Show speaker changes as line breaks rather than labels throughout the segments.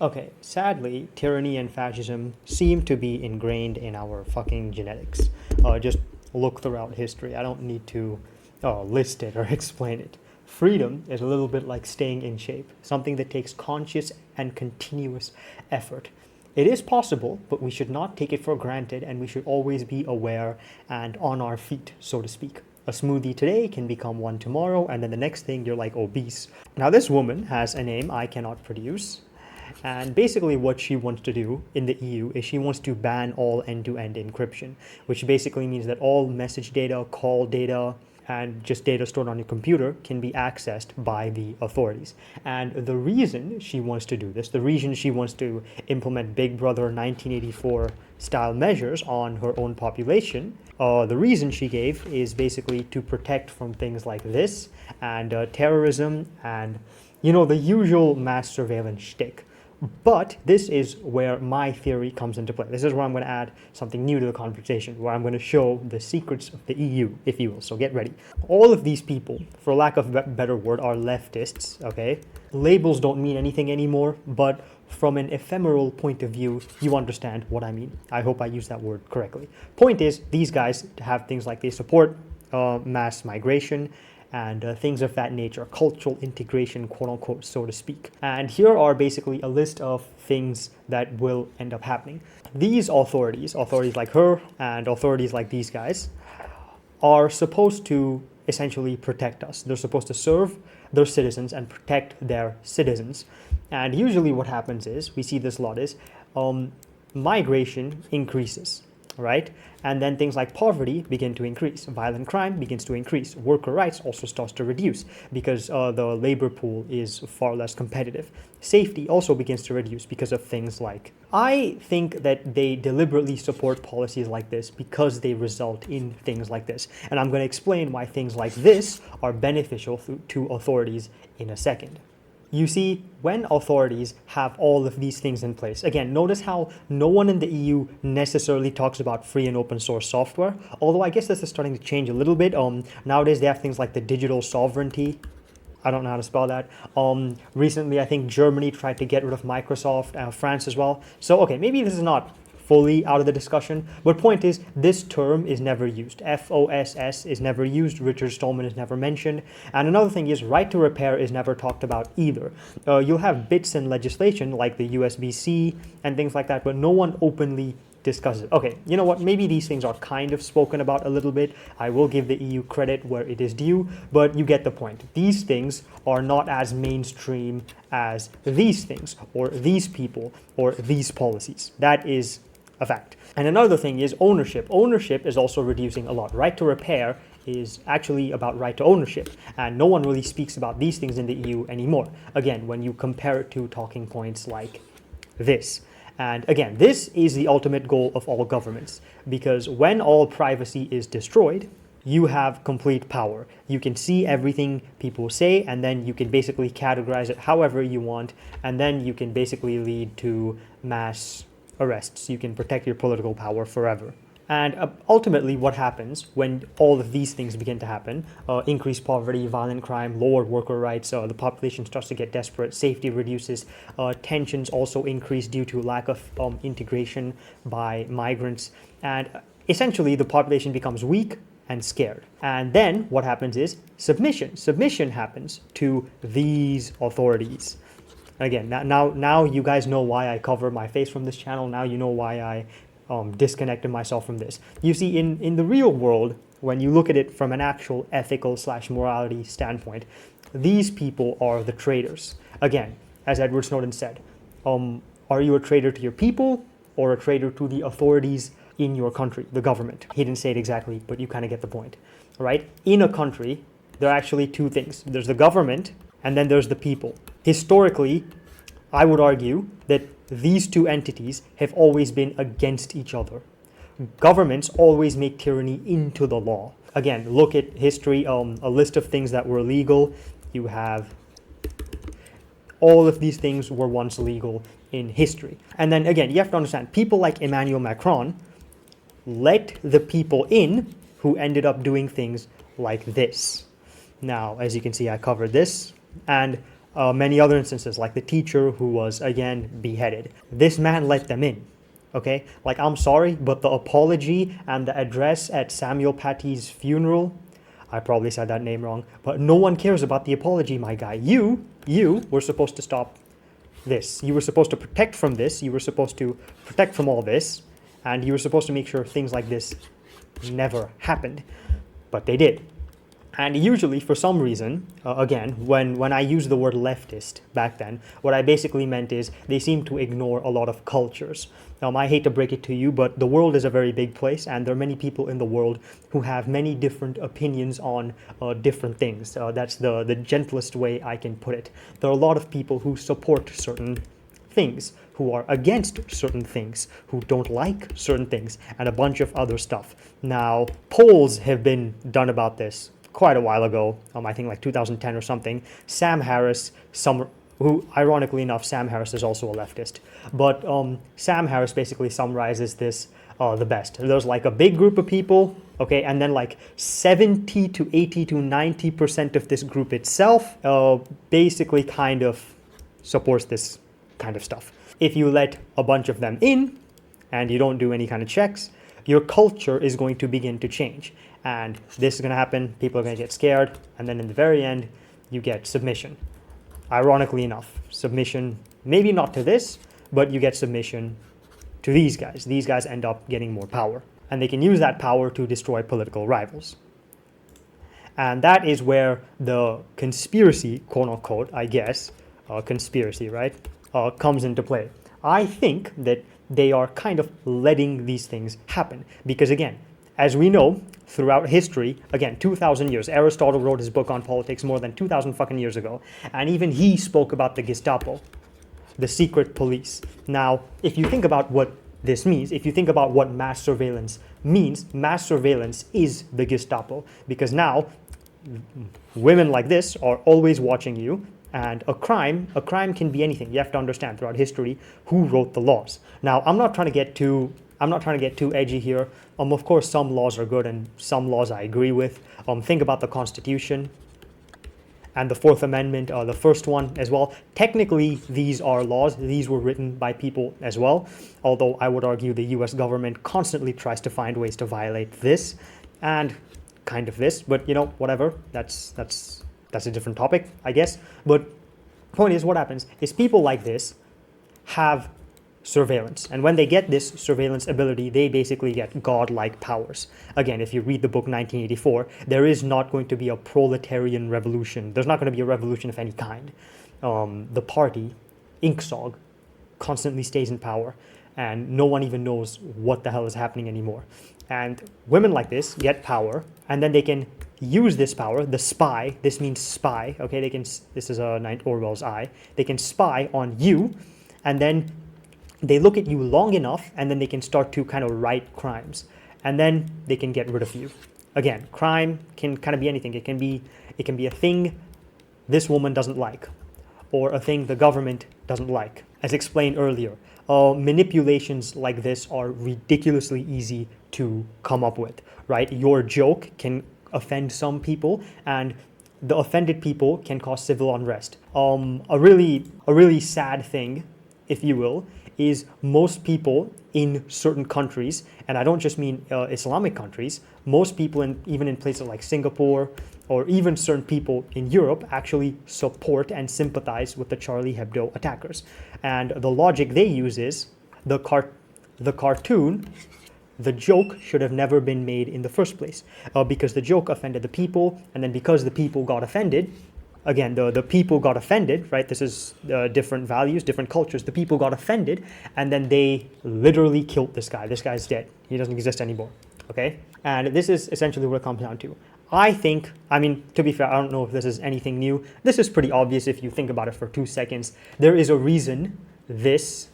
Okay, sadly, tyranny and fascism seem to be ingrained in our fucking genetics. Just look throughout history. I don't need to list it or explain it. Freedom is a little bit like staying in shape, something that takes conscious and continuous effort. It is possible, but we should not take it for granted and we should always be aware and on our feet, so to speak. A smoothie today can become one tomorrow, and then the next thing you're like obese. Now, this woman has a name I cannot produce. And basically, what she wants to do in the EU is she wants to ban all end to end encryption, which basically means that all message data, call data, and just data stored on your computer can be accessed by the authorities. And the reason she wants to do this, the reason she wants to implement Big Brother 1984 style measures on her own population, the reason she gave is basically to protect from things like this and terrorism and, the usual mass surveillance shtick. But this is where my theory comes into play. This is where I'm going to add something new to the conversation, where I'm going to show the secrets of the EU, if you will. So get ready. All of these people, for lack of a better word, are leftists, okay? Labels don't mean anything anymore, but from an ephemeral point of view, you understand what I mean. I hope I use that word correctly. Point is, these guys have things like they support mass migration, and things of that nature, cultural integration, quote unquote, so to speak. And here are basically a list of things that will end up happening. These authorities like her and authorities like these guys, are supposed to essentially protect us. They're supposed to serve their citizens and protect their citizens. And usually what happens is, we see this a lot is, migration increases, right? And then things like poverty begin to increase. Violent crime begins to increase. Worker rights also starts to reduce because the labor pool is far less competitive. Safety also begins to reduce because of things like, I think that they deliberately support policies like this because they result in things like this. And I'm going to explain why things like this are beneficial to authorities in a second. You see, when authorities have all of these things in place, again, notice how no one in the EU necessarily talks about free and open source software, although I guess this is starting to change a little bit. Nowadays, they have things like the digital sovereignty. I don't know how to spell that. Recently, I think Germany tried to get rid of Microsoft, France as well. So, okay, maybe this is not fully out of the discussion, but point is, this term is never used. FOSS is never used. Richard Stallman is never mentioned. And another thing is, right to repair is never talked about either. You'll have bits in legislation like the USB-C and things like that, but no one openly discusses it. Okay, you know what? Maybe these things are kind of spoken about a little bit. I will give the EU credit where it is due, but you get the point. These things are not as mainstream as these things, or these people, or these policies. That is a fact. And another thing is ownership. Ownership is also reducing a lot. Right to repair is actually about right to ownership, and no one really speaks about these things in the EU anymore. Again, when you compare it to talking points like this. And again, this is the ultimate goal of all governments, because when all privacy is destroyed, you have complete power. You can see everything people say, and then you can basically categorize it however you want, and then you can basically lead to mass arrests. You can protect your political power forever. And ultimately, what happens when all of these things begin to happen, increased poverty, violent crime, lowered worker rights, the population starts to get desperate, safety reduces, tensions also increase due to lack of integration by migrants, and essentially the population becomes weak and scared. And then what happens is submission. Submission happens to these authorities. Again, now you guys know why I cover my face from this channel. Now you know why I disconnected myself from this. You see, in the real world, when you look at it from an actual ethical / morality standpoint, these people are the traitors. Again, as Edward Snowden said, are you a traitor to your people or a traitor to the authorities in your country, the government? He didn't say it exactly, but you kind of get the point, right? In a country, there are actually two things. There's the government, and then there's the people. Historically, I would argue that these two entities have always been against each other. Governments always make tyranny into the law. Again, look at history, a list of things that were legal. You have all of these things were once legal in history. And then again, you have to understand, people like Emmanuel Macron let the people in who ended up doing things like this. Now, as you can see, I covered this. And Many other instances, like the teacher who was again beheaded. This man let them in. Okay, like I'm sorry, but the apology and the address at Samuel Paty's funeral, I probably said that name wrong, but no one cares about the apology, my guy. You were supposed to stop this. You were supposed to protect from this. You were supposed to protect from all this, and you were supposed to make sure things like this never happened, but they did. And usually, for some reason, again, when I use the word leftist back then, what I basically meant is they seem to ignore a lot of cultures. I hate to break it to you, but the world is a very big place, and there are many people in the world who have many different opinions on different things. That's the gentlest way I can put it. There are a lot of people who support certain things, who are against certain things, who don't like certain things, and a bunch of other stuff. Now, polls have been done about this quite a while ago, I think like 2010 or something. Sam Harris, who ironically enough, Sam Harris is also a leftist, but Sam Harris basically summarizes this the best. There's like a big group of people, okay, and then like 70 to 80 to 90% of this group itself basically kind of supports this kind of stuff. If you let a bunch of them in and you don't do any kind of checks, your culture is going to begin to change. And this is going to happen, people are going to get scared, and then in the very end, you get submission. Ironically enough, submission, maybe not to this, but you get submission to these guys. These guys end up getting more power, and they can use that power to destroy political rivals. And that is where the conspiracy, quote unquote, I guess, conspiracy, right, comes into play. I think that they are kind of letting these things happen, because again, as we know, throughout history, again, 2,000 years, Aristotle wrote his book on politics more than 2,000 fucking years ago, and even he spoke about the Gestapo, the secret police. Now, if you think about what this means, if you think about what mass surveillance means, mass surveillance is the Gestapo, because now women like this are always watching you, and a crime can be anything. You have to understand throughout history who wrote the laws. Now, I'm not trying to get too edgy here. Of course, some laws are good and some laws I agree with. Think about the Constitution and the Fourth Amendment, the first one as well. Technically, these are laws. These were written by people as well. Although I would argue the US government constantly tries to find ways to violate this and kind of this. But, whatever. That's a different topic, I guess. But point is, what happens is people like this have surveillance. And when they get this surveillance ability, they basically get godlike powers. Again, if you read the book 1984, there is not going to be a proletarian revolution. There's not going to be a revolution of any kind. The party, INCSOG, constantly stays in power, and no one even knows what the hell is happening anymore. And women like this get power, and then they can use this power, the spy, this means spy, okay, this is a Orwell's eye, they can spy on you, and then they look at you long enough, and then they can start to kind of write crimes, and then they can get rid of you. Again, crime can kind of be anything. It can be a thing this woman doesn't like, or a thing the government doesn't like. As explained earlier, manipulations like this are ridiculously easy to come up with, right? Your joke can offend some people, and the offended people can cause civil unrest. A really sad thing, if you will, is most people in certain countries, and I don't just mean Islamic countries, most people even in places like Singapore, or even certain people in Europe, actually support and sympathize with the Charlie Hebdo attackers. And the logic they use is the cartoon, the joke should have never been made in the first place, because the joke offended the people, and then because the people got offended, again, the people got offended, right? This is different values, different cultures. The people got offended, and then they literally killed this guy. This guy's dead. He doesn't exist anymore, okay? And this is essentially what it comes down to. To be fair, I don't know if this is anything new. This is pretty obvious if you think about it for 2 seconds. There is a reason this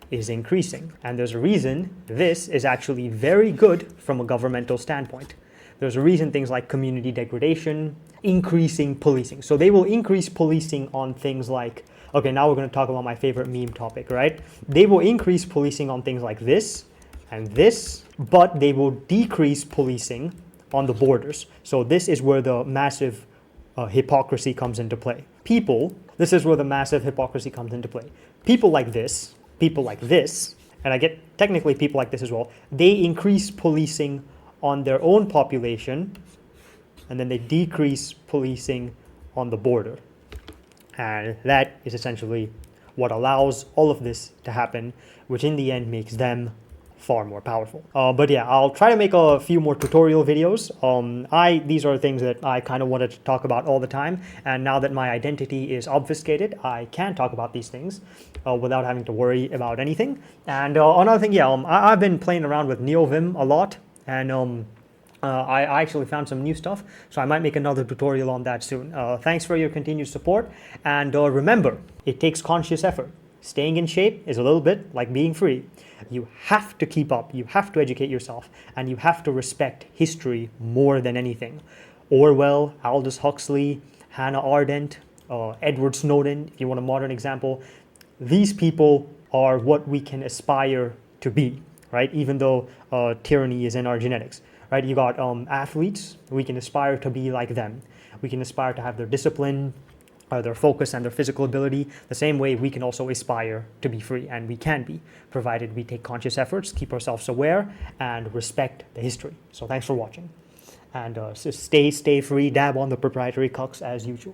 is increasing, and there's a reason this is actually very good from a governmental standpoint. There's a reason things like community degradation, increasing policing. So they will increase policing on things like, okay, now we're going to talk about my favorite meme topic, right? They will increase policing on things like this and this, but they will decrease policing on the borders. So this is where the massive hypocrisy comes into play. People This is where the massive hypocrisy comes into play. People like this, and I get technically people like this as well, they increase policing on their own population, and then they decrease policing on the border. And that is essentially what allows all of this to happen, which in the end makes them far more powerful. But yeah, I'll try to make a few more tutorial videos. These are things that I kind of wanted to talk about all the time, and now that my identity is obfuscated, I can talk about these things without having to worry about anything. And another thing, yeah, I've been playing around with NeoVim a lot, and I actually found some new stuff, so I might make another tutorial on that soon. Thanks for your continued support, and remember, it takes conscious effort. Staying in shape is a little bit like being free. You have to keep up, you have to educate yourself, and you have to respect history more than anything. Orwell, Aldous Huxley, Hannah Arendt, Edward Snowden, if you want a modern example, these people are what we can aspire to be, right? Even though tyranny is in our genetics, right? You got athletes, we can aspire to be like them. We can aspire to have their discipline, their focus and their physical ability. The same way we can also aspire to be free, and we can be, provided we take conscious efforts, keep ourselves aware, and respect the history. So thanks for watching, and stay free, dab on the proprietary cucks as usual.